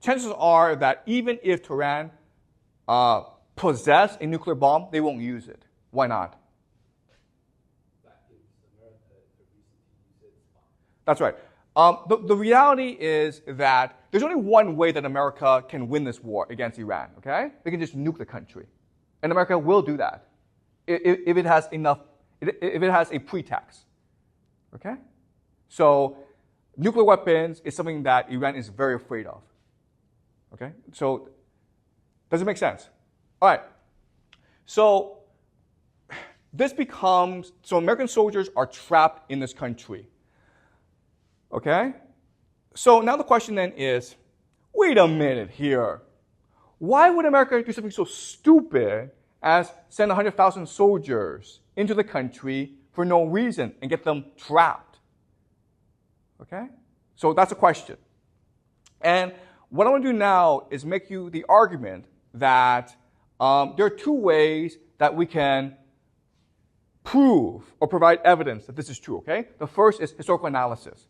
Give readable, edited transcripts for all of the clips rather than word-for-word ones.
chances are that even if Tehran possess a nuclear bomb, they won't use it. Why not? That's right. The reality is that there's only one way that America can win this war against Iran, okay? They can just nuke the country. And America will do that if it has enough, if it has a pretext, okay? So nuclear weapons is something that Iran is very afraid of, okay? So does it make sense? All right. So this becomes, so American soldiers are trapped in this country. Okay? So now the question then is, wait a minute here. Why would America do something so stupid as send 100,000 soldiers into the country for no reason and get them trapped? Okay? So that's a question. And what I want to do now is make you the argument that there are two ways that we can prove or provide evidence that this is true, okay? The first is historical analysis.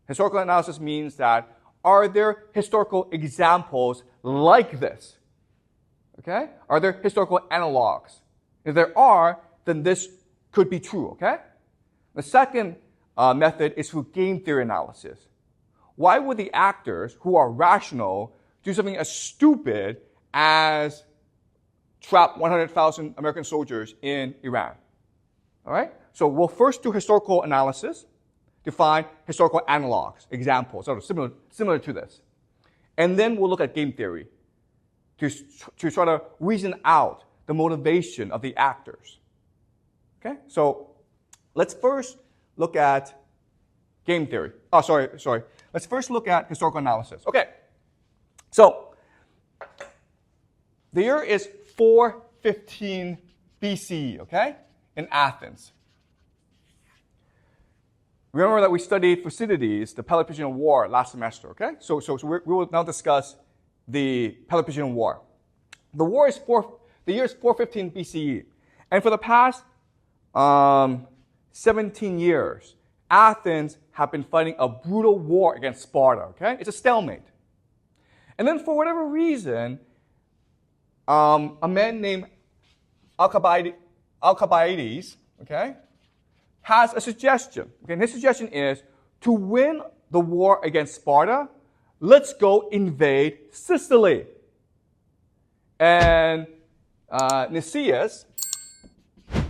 Historical analysis means that are there historical examples like this? Okay? Are there historical analogs? If there are, then this could be true, okay? The second method is through game theory analysis. Why would the actors who are rational do something as stupid as trap 100,000 American soldiers in Iran? All right? So we'll first do historical analysis to find historical analogs, examples, sort of similar to this. And then we'll look at game theory to try to reason out the motivation of the actors. Okay? So let's first look at game theory. Oh, sorry. Let's first look at historical analysis. Okay. So the year is 415 BCE, okay, in Athens. Remember that we studied Thucydides, the Peloponnesian War, last semester, okay? So we will now discuss the Peloponnesian War. The year is 415 BCE. And for the past 17 years, Athens have been fighting a brutal war against Sparta, okay? It's a stalemate. And then for whatever reason, a man named Alcibiades, okay, has a suggestion. Okay, and his suggestion is to win the war against Sparta, let's go invade Sicily. And Nicias,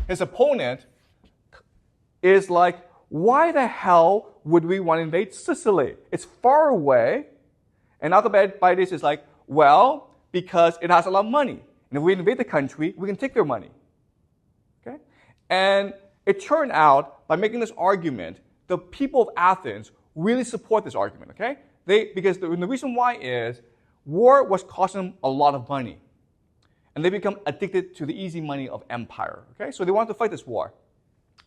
his opponent, is like, why the hell would we want to invade Sicily? It's far away. And Alcibiades is like, well, because it has a lot of money. And if we invade the country, we can take their money. Okay? And it turned out, by making this argument, the people of Athens really support this argument, okay? Because the reason why is war was costing them a lot of money. And they become addicted to the easy money of empire, okay? So they wanted to fight this war.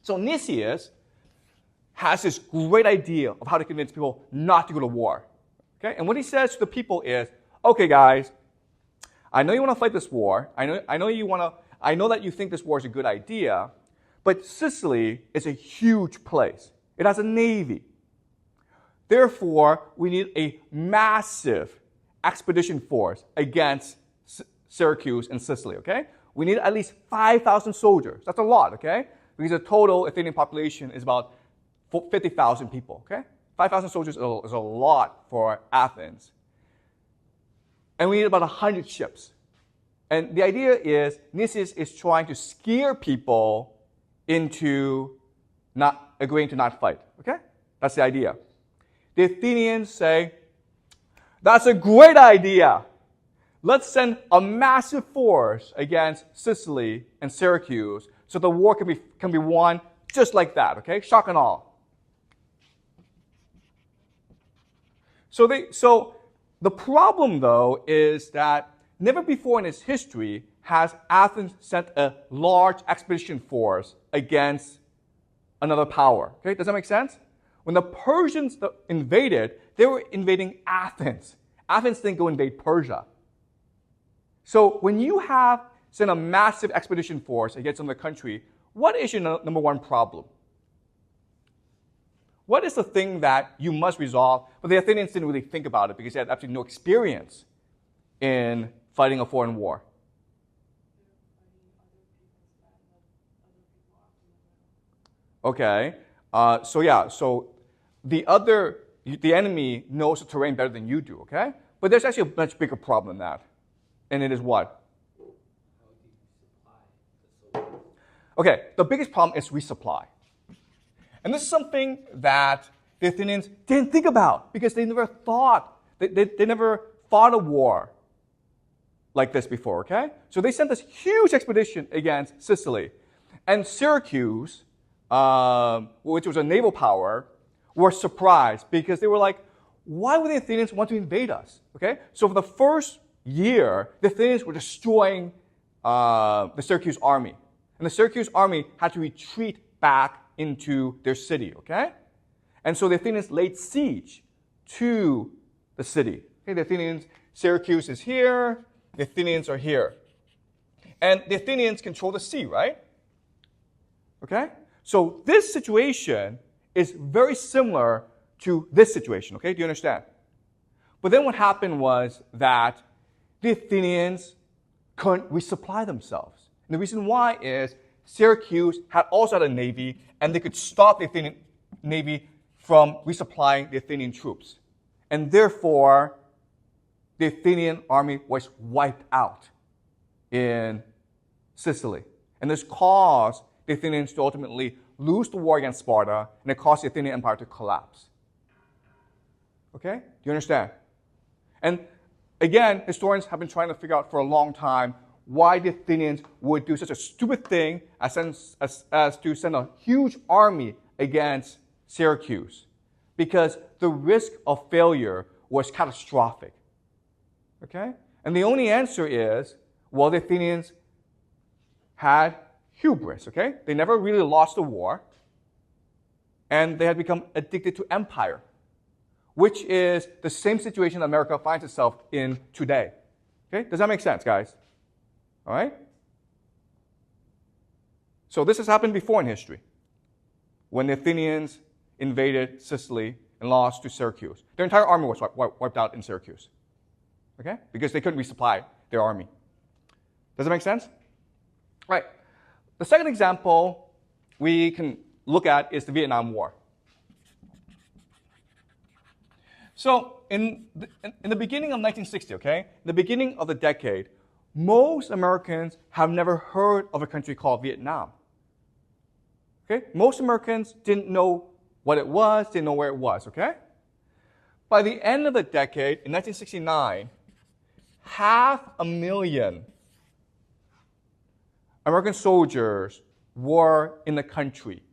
So Nicias has this great idea of how to convince people not to go to war, okay? And what he says to the people is, okay, guys, I know you want to fight this war. I know that you think this war is a good idea. But Sicily is a huge place. It has a navy. Therefore, we need a massive expedition force against Syracuse and Sicily, okay? We need at least 5,000 soldiers. That's a lot, okay? Because the total Athenian population is about 50,000 people, okay? 5,000 soldiers is a lot for Athens. And we need about 100 ships. And the idea is Nicias is trying to scare people into not agreeing to not fight, okay? That's the idea. The Athenians say, that's a great idea. Let's send a massive force against Sicily and Syracuse so the war can be won just like that, okay? Shock and awe. So the problem, though, is that never before in its history has Athens sent a large expedition force against another power. Okay, does that make sense? When the Persians invaded, they were invading Athens. Athens didn't go invade Persia. So when you have sent a massive expedition force against another country, what is your number one problem? what is the thing that you must resolve? But the Athenians didn't really think about it because they had absolutely no experience in fighting a foreign war. Okay, so the enemy knows the terrain better than you do, okay? But there's actually a much bigger problem than that. And it is what? Okay, the biggest problem is resupply. And this is something that the Athenians didn't think about because they never thought, they never fought a war like this before, okay? So they sent this huge expedition against Sicily. And Syracuse, which was a naval power, were surprised because they were like, why would the Athenians want to invade us? Okay? So for the first year, the Athenians were destroying the Syracuse army. And the Syracuse army had to retreat back into their city, okay? And so the Athenians laid siege to the city. Okay, the Athenians, Syracuse is here, the Athenians are here. And the Athenians control the sea, right? Okay? So this situation is very similar to this situation, okay? Do you understand? But then what happened was that the Athenians couldn't resupply themselves. And the reason why is Syracuse also had a navy, and they could stop the Athenian navy from resupplying the Athenian troops. And therefore, the Athenian army was wiped out in Sicily. And this caused the Athenians to ultimately lose the war against Sparta, and it caused the Athenian Empire to collapse. Okay? Do you understand? And again, historians have been trying to figure out for a long time why the Athenians would do such a stupid thing as to send a huge army against Syracuse. Because the risk of failure was catastrophic. Okay? And the only answer is, well, the Athenians had hubris, okay? They never really lost the war, and they had become addicted to empire, which is the same situation America finds itself in today. Okay? Does that make sense, guys? All right? So this has happened before in history, when the Athenians invaded Sicily and lost to Syracuse. Their entire army was wiped out in Syracuse, okay? Because they couldn't resupply their army. Does that make sense? Right. The second example we can look at is the Vietnam War. So in the beginning of 1960, okay, the beginning of the decade, most Americans have never heard of a country called Vietnam. Okay? Most Americans didn't know what it was, didn't know where it was, okay? By the end of the decade, in 1969, 500,000 American soldiers were in the country,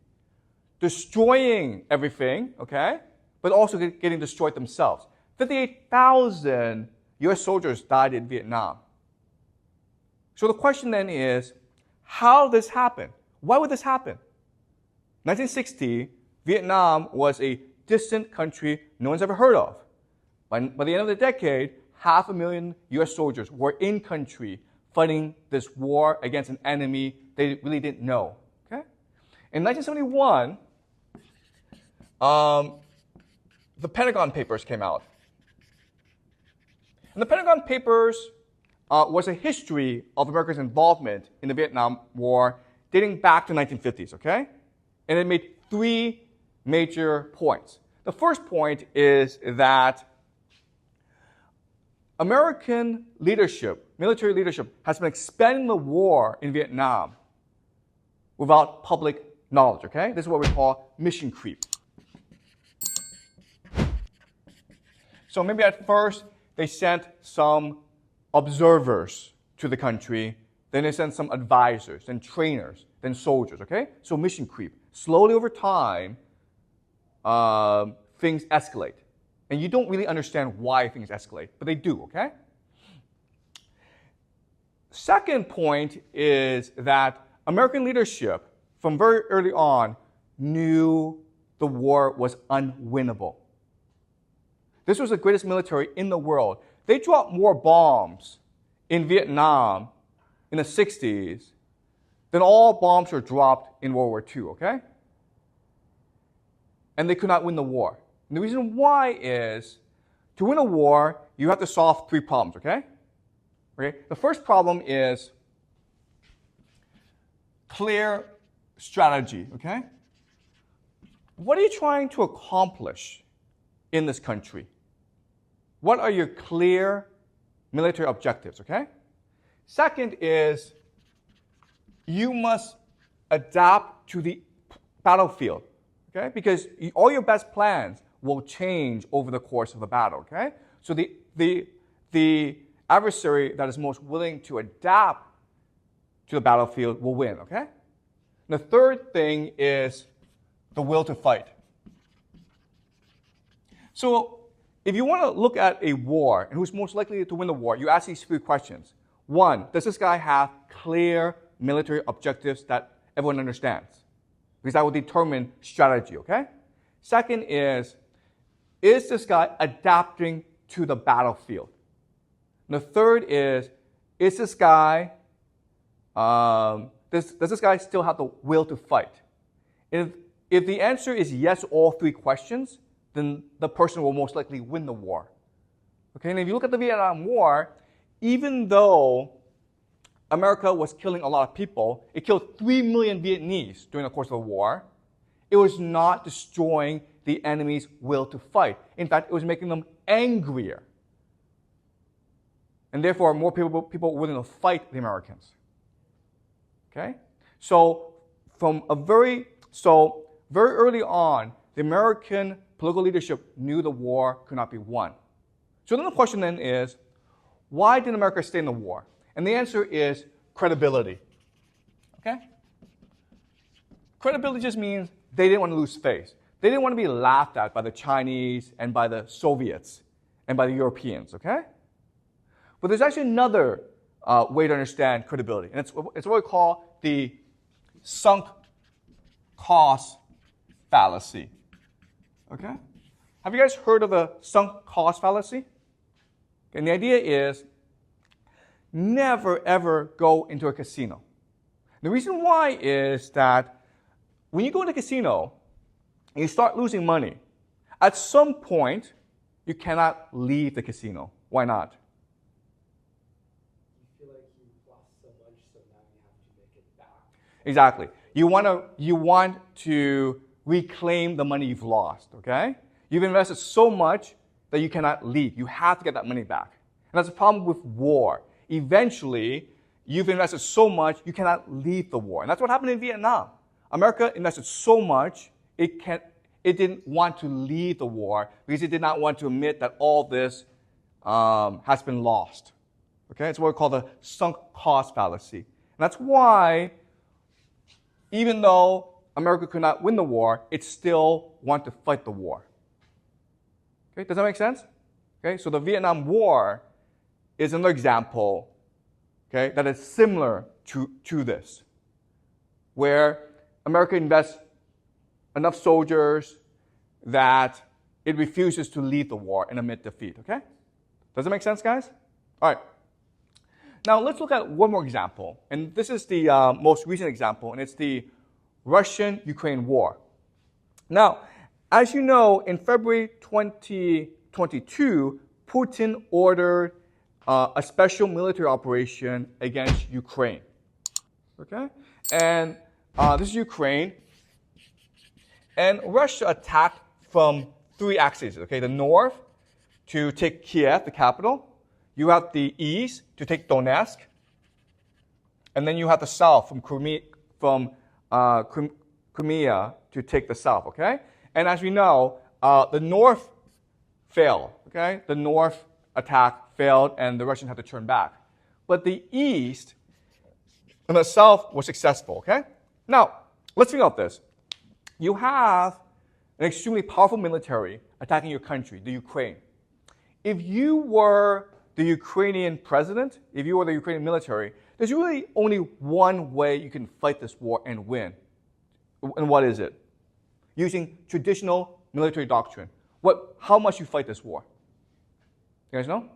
destroying everything, okay? But also getting destroyed themselves. 58,000 US soldiers died in Vietnam. So the question then is, how did this happen? Why would this happen? 1960, Vietnam was a distant country no one's ever heard of. By the end of the decade, 500,000 US soldiers were in country fighting this war against an enemy they really didn't know. Okay? In 1971, the Pentagon Papers came out. And the Pentagon Papers was a history of America's involvement in the Vietnam War dating back to the 1950s, okay? And it made three major points. The first point is that American leadership, military leadership, has been expanding the war in Vietnam without public knowledge, okay? This is what we call mission creep. So maybe at first they sent some observers to the country, then they sent some advisors, then trainers, then soldiers, okay? So mission creep. Slowly over time, things escalate. And you don't really understand why things escalate, but they do, okay? Second point is that American leadership, from very early on, knew the war was unwinnable. This was the greatest military in the world. They dropped more bombs in Vietnam in the 60s than all bombs were dropped in World War II, okay? and they could not win the war. And the reason why is, to win a war, you have to solve 3 problems, okay? The first problem is clear strategy, okay? What are you trying to accomplish in this country? What are your clear military objectives, okay? Second is, you must adapt to the battlefield, okay? Because all your best plans will change over the course of the battle, okay? So the adversary that is most willing to adapt to the battlefield will win, okay? And the third thing is the will to fight. So if you want to look at a war and who's most likely to win the war, you ask these 3 questions. 1, does this guy have clear military objectives that everyone understands? Because that will determine strategy, okay? Second is this guy adapting to the battlefield? And the third is this guy, does this guy still have the will to fight? If the answer is yes to all 3 questions, then the person will most likely win the war. Okay, and if you look at the Vietnam War, even though America was killing a lot of people, it killed 3 million Vietnamese during the course of the war. It was not destroying the enemy's will to fight. In fact, it was making them angrier. And therefore, more people were willing to fight the Americans. Okay? So very early on, the American political leadership knew the war could not be won. So then the question then is, why did America stay in the war? And the answer is credibility. Okay? Credibility just means they didn't want to lose face. They didn't want to be laughed at by the Chinese and by the Soviets and by the Europeans, okay? But there's actually another way to understand credibility, and it's what we call the sunk cost fallacy. Okay? Have you guys heard of the sunk cost fallacy? And the idea is never ever go into a casino. The reason why is that when you go into a casino and you start losing money, at some point you cannot leave the casino. Why not? You feel like you lost so much, so now you have to make it back. Exactly. You want to reclaim the money you've lost, okay? You've invested so much that you cannot leave. You have to get that money back. And that's the problem with war. Eventually, you've invested so much, you cannot leave the war. And that's what happened in Vietnam. America invested so much, it didn't want to leave the war because it did not want to admit that all this has been lost. Okay? It's what we call the sunk cost fallacy. And that's why, even though America could not win the war, it still wanted to fight the war. Okay? Does that make sense? Okay? So the Vietnam War is another example, okay, that is similar to this, where America invests enough soldiers that it refuses to leave the war and admit defeat, okay? Does it make sense, guys? All right. Now, let's look at one more example. And this is the most recent example, and it's the Russian-Ukraine war. Now, as you know, in February 2022, Putin ordered a special military operation against Ukraine. Okay? And this is Ukraine. And Russia attacked from 3 axes. Okay? The north to take Kiev, the capital. You have the east to take Donetsk. And then you have the south from Crimea to take the south. Okay? And as we know, the north failed. Okay? The north attack failed, and the Russians had to turn back. But the east and the south were successful, okay? Now, let's think about this. You have an extremely powerful military attacking your country, the Ukraine. If you were the Ukrainian president, if you were the Ukrainian military, there's really only one way you can fight this war and win. And what is it? Using traditional military doctrine. How must you fight this war? You guys know?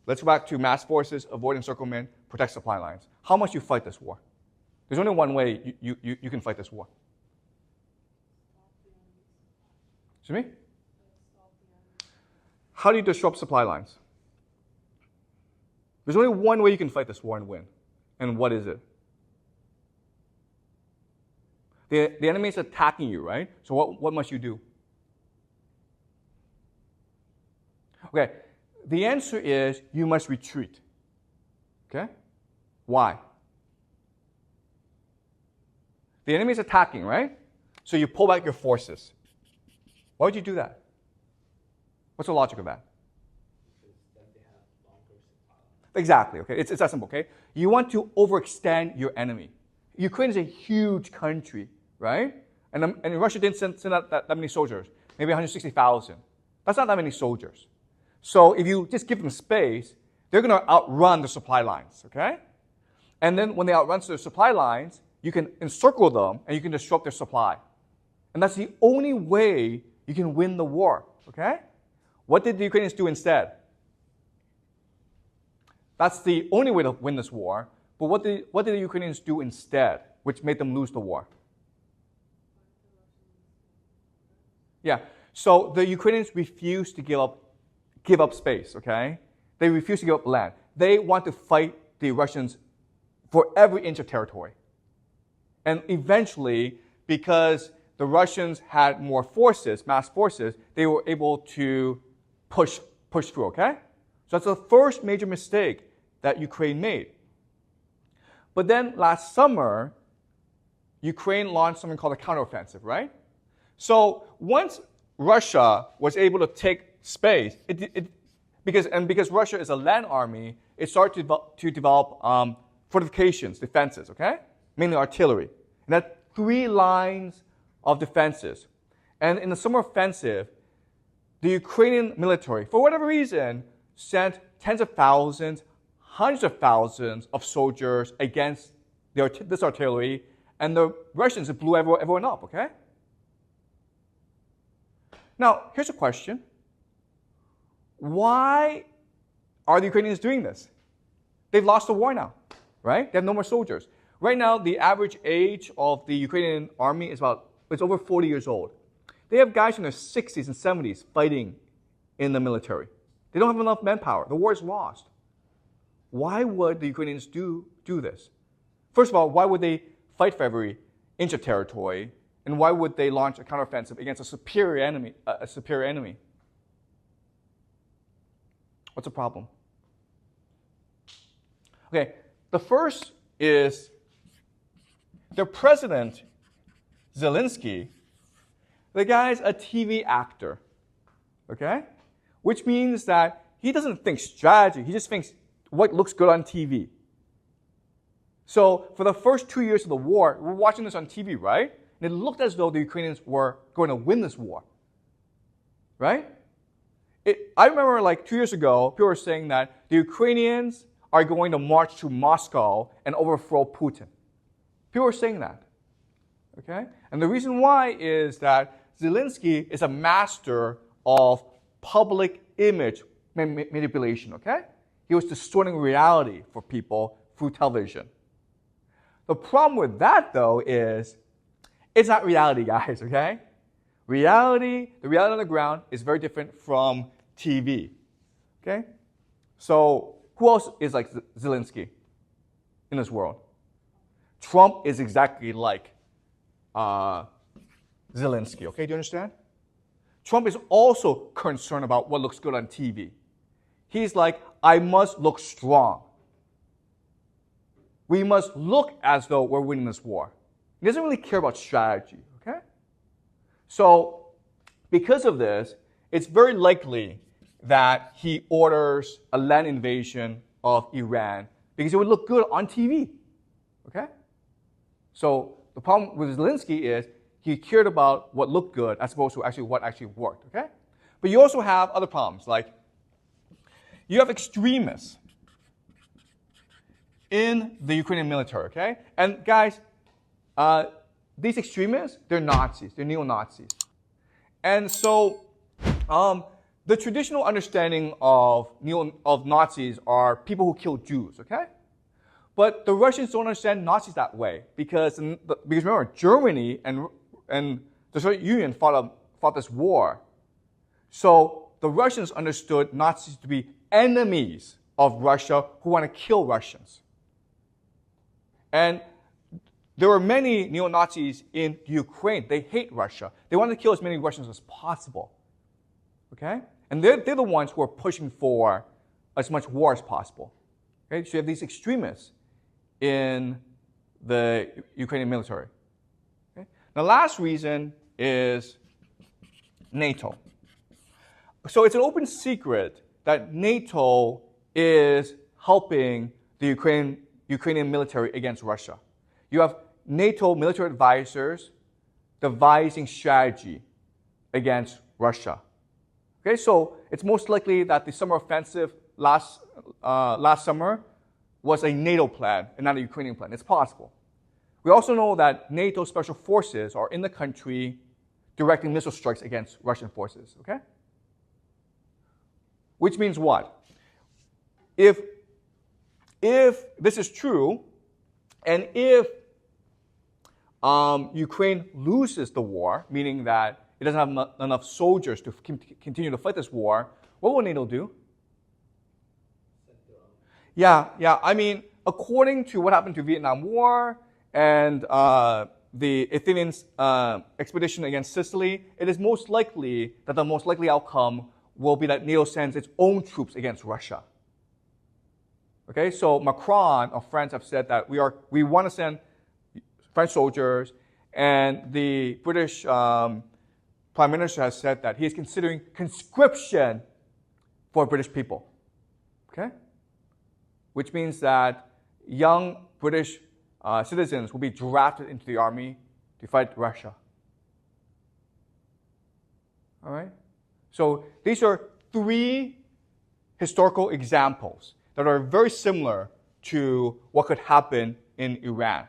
Let's go back to mass forces, avoid encirclement, protect supply lines. How must you fight this war? There's only one way you can fight this war. Excuse me? How do you disrupt supply lines? There's only one way you can fight this war and win. And what is it? The enemy is attacking you, right? So what must you do? Okay, the answer is you must retreat. Okay? Why? The enemy is attacking, right? So you pull back your forces. Why would you do that? What's the logic of that? Exactly, okay? It's that simple, okay? You want to overextend your enemy. Ukraine is a huge country, right? And Russia didn't send out that many soldiers, maybe 160,000. That's not that many soldiers. So if you just give them space, they're going to outrun the supply lines, okay? And then when they outrun the supply lines, you can encircle them and you can disrupt their supply. And that's the only way you can win the war, okay? What did the Ukrainians do instead? That's the only way to win this war. But what did the Ukrainians do instead, which made them lose the war? Yeah, so the Ukrainians refused to give up space, okay? They refused to give up land. They want to fight the Russians for every inch of territory. And eventually, because the Russians had more forces, mass forces, they were able to push through, okay? So that's the first major mistake that Ukraine made. But then last summer, Ukraine launched something called a counteroffensive, right? So once Russia was able to take space, because Russia is a land army, it started to develop fortifications, defenses, okay? Mainly artillery. And that 3 lines of defenses. And in the summer offensive, the Ukrainian military, for whatever reason, sent tens of thousands, hundreds of thousands of soldiers against this artillery, and the Russians blew everyone up, okay? Now, here's a question. Why are the Ukrainians doing this? They've lost the war now, right? They have no more soldiers. Right now, the average age of the Ukrainian army is it's over 40 years old. They have guys in their 60s and 70s fighting in the military. They don't have enough manpower. The war is lost. Why would the Ukrainians do this? First of all, why would they fight for every inch of territory? And why would they launch a counteroffensive against a superior enemy? What's the problem? Okay, the first is their president, Zelensky, the guy's a TV actor, okay? Which means that he doesn't think strategy, he just thinks what looks good on TV. So for the first 2 years of the war, we're watching this on TV, right? And it looked as though the Ukrainians were going to win this war, right? I remember like 2 years ago, people were saying that the Ukrainians are going to march to Moscow and overthrow Putin. People were saying that, okay? And the reason why is that Zelensky is a master of public image manipulation, okay? He was distorting reality for people through television. The problem with that, though, is it's not reality, guys, okay? The reality on the ground is very different from TV, okay? So who else is like Zelensky in this world? Trump is exactly like Zelensky, okay? Do you understand? Trump is also concerned about what looks good on TV. He's like, I must look strong. We must look as though we're winning this war. He doesn't really care about strategy, okay? So because of this, it's very likely that he orders a land invasion of Iran because it would look good on TV, okay? So the problem with Zelensky is he cared about what looked good as opposed to actually what actually worked, okay? But you also have other problems, like you have extremists in the Ukrainian military, okay? And guys, these extremists, they're Nazis, they're neo-Nazis. And so the traditional understanding of Nazis are people who kill Jews, okay? But the Russians don't understand Nazis that way because remember, Germany and the Soviet Union fought this war So the Russians understood Nazis to be enemies of Russia who want to kill Russians. And there were many neo-Nazis in Ukraine. They hate Russia. They want to kill as many Russians as possible. Okay? And they're the ones who are pushing for as much war as possible. Okay? So you have these extremists in the Ukrainian military. Okay? The last reason is NATO. So it's an open secret that NATO is helping the Ukrainian military against Russia. You have NATO military advisors devising strategy against Russia. Okay, so it's most likely that the summer offensive last summer was a NATO plan and not a Ukrainian plan. It's possible. We also know that NATO special forces are in the country directing missile strikes against Russian forces. Okay? Which means what? If this is true, and if Ukraine loses the war, meaning that it doesn't have enough soldiers to continue to fight this war, what will NATO do? Yeah. I mean, according to what happened to Vietnam War and the Athenian expedition against Sicily, it is most likely that the most likely outcome will be that NATO sends its own troops against Russia. Okay, so Macron of France have said that we want to send French soldiers, and the British Prime Minister has said that he is considering conscription for British people. Okay? Which means that young British citizens will be drafted into the army to fight Russia. All right? So these are three historical examples that are very similar to what could happen in Iran.